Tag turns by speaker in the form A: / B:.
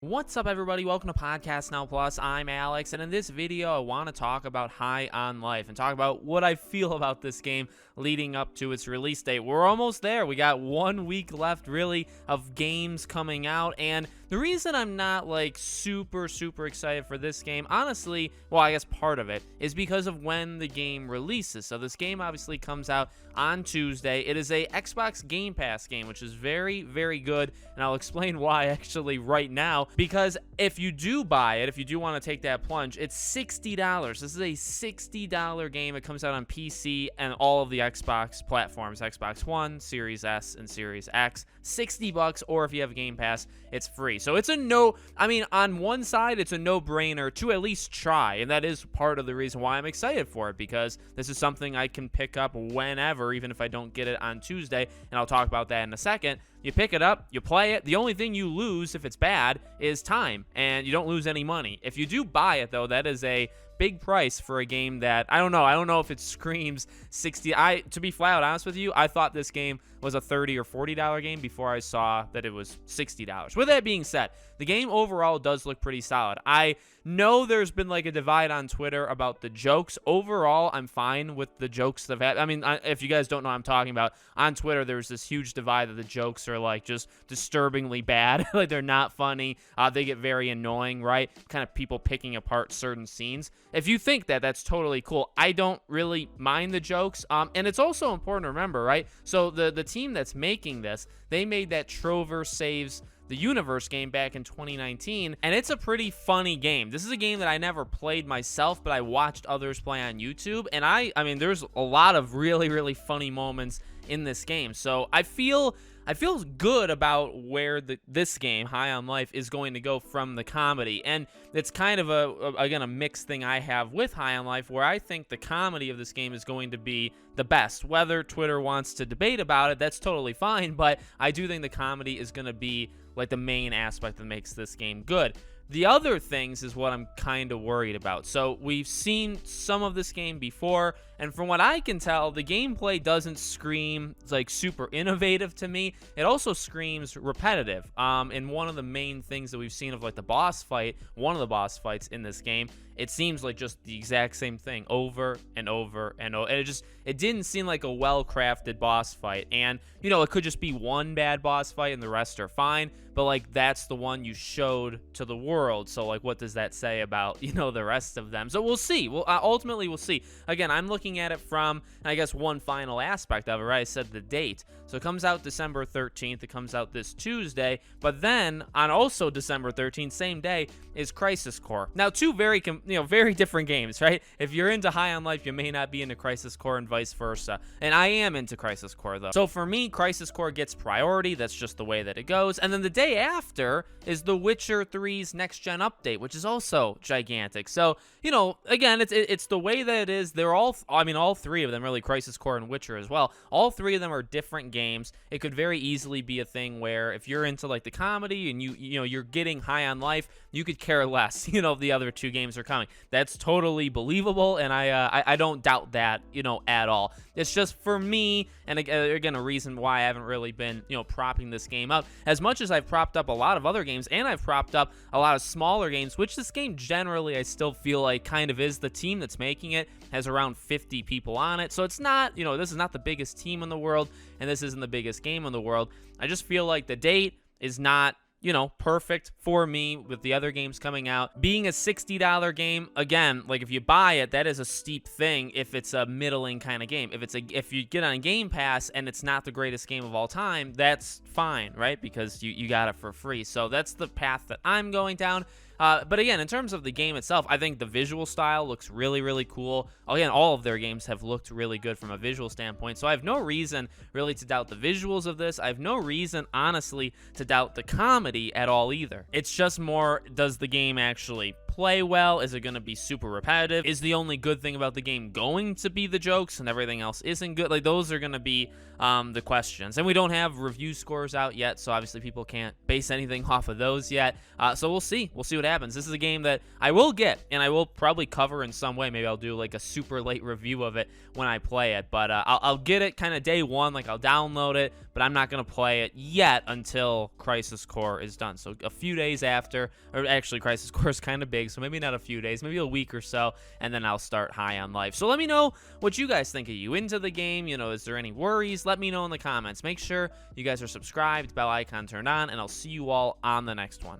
A: What's up, everybody? Welcome to Podcast Now Plus. I'm Alex, and in this video, I want to talk about High on Life and talk about what I feel about this game leading up to its release date. We're almost there. We got 1 week left, really, of games coming out, and the reason I'm not, super excited for this game, honestly, well, I guess part of it, is because of when the game releases. So this game obviously comes out on Tuesday. It is a Xbox Game Pass game, which is very, very good, and I'll explain why actually right now. Because if you do buy it, if you do want to take that plunge, it's $60. This is a $60 game. It comes out on PC and all of the Xbox platforms, Xbox One, Series S, and Series X. $60, or if you have Game Pass, it's free. So it's on one side, it's a no-brainer to at least try, and that is part of the reason why I'm excited for it, because this is something I can pick up whenever, even if I don't get it on Tuesday, and I'll talk about that in a second. You pick it up, you play it. The only thing you lose if it's bad is time, and you don't lose any money. If you do buy it, though, that is a big price for a game that, I don't know if it screams 60. To be flat out honest with you, I thought this game was a $30 or $40 game before I saw that it was $60. With that being said, the game overall does look pretty solid. I know there's been a divide on Twitter about the jokes. Overall, I'm fine with the jokes that have had. If you guys don't know what I'm talking about, on Twitter there's this huge divide that the jokes are just disturbingly bad. They're not funny. They get very annoying, right? Kind of people picking apart certain scenes. If you think that, that's totally cool. I don't really mind the jokes. And it's also important to remember, right? So the team that's making this, they made that Trover Saves the Universe game back in 2019, and it's a pretty funny game. This is a game that I never played myself, but I watched others play on YouTube, and there's a lot of really, really funny moments in this game. So I feel good about where this game, High on Life, is going to go from the comedy. And it's kind of a mixed thing I have with High on Life, where I think the comedy of this game is going to be the best. Whether Twitter wants to debate about it, that's totally fine, but I do think the comedy is going to be the main aspect that makes this game good. The other things is what I'm kind of worried about. So we've seen some of this game before, and from what I can tell, the gameplay doesn't scream super innovative to me. It also screams repetitive. And one of the main things that we've seen of the boss fight, one of the boss fights in this game, it seems like just the exact same thing over and over and over. And it didn't seem like a well-crafted boss fight. And, it could just be one bad boss fight and the rest are fine. But, that's the one you showed to the world. So, what does that say about, the rest of them? So we'll see. Ultimately, we'll see. Again, I'm looking at it from, I guess, one final aspect of it, right? I said the date. So it comes out December 13th. It comes out this Tuesday. But then, on also December 13th, same day, is Crisis Core. Now, two very different games, right? If you're into High on Life, you may not be into Crisis Core and vice versa. And I am into Crisis Core, though. So for me, Crisis Core gets priority. That's just the way that it goes. And then the day after is The Witcher 3's next-gen update, which is also gigantic. So, again, it's the way that it is. They're all three of them, really, Crisis Core and Witcher as well. All three of them are different games. It could very easily be a thing where if you're into, the comedy and you're getting High on Life, you could care less, the other two games are coming. That's totally believable, and I don't doubt that, at all. It's just for me, and again, a reason why I haven't really been, propping this game up. As much as I've propped up a lot of other games, and I've propped up a lot of smaller games, which this game generally I still feel like kind of is. The team that's making it has around 50 people on it, so it's not, this is not the biggest team in the world, and this isn't the biggest game in the world. I just feel like the date is not perfect for me with the other games coming out. Being a $60 game, again, if you buy it, that is a steep thing if it's a middling kind of game. If you get on Game Pass and it's not the greatest game of all time, that's fine, right? Because you got it for free. So that's the path that I'm going down. But again, in terms of the game itself, I think the visual style looks really, really cool. Again, all of their games have looked really good from a visual standpoint, so I have no reason really to doubt the visuals of this. I have no reason, honestly, to doubt the comedy at all either. It's just more, does the game actually play well? Is it going to be super repetitive? Is the only good thing about the game going to be the jokes and everything else isn't good? Like, those are going to be the questions. And we don't have review scores out yet, so obviously people can't base anything off of those yet. So we'll see. We'll see what happens. This is a game that I will get, and I will probably cover in some way. Maybe I'll do like a super late review of it when I play it. But I'll get it kind of day one. Like, I'll download it, but I'm not going to play it yet until Crisis Core is done. So a few days after, or actually Crisis Core is kind of big, so maybe not a few days, maybe a week or so, and then I'll start High on Life. So let me know what you guys think. Are you into the game? You know, is there any worries? Let me know in the comments. Make sure you guys are subscribed, bell icon turned on, and I'll see you all on the next one.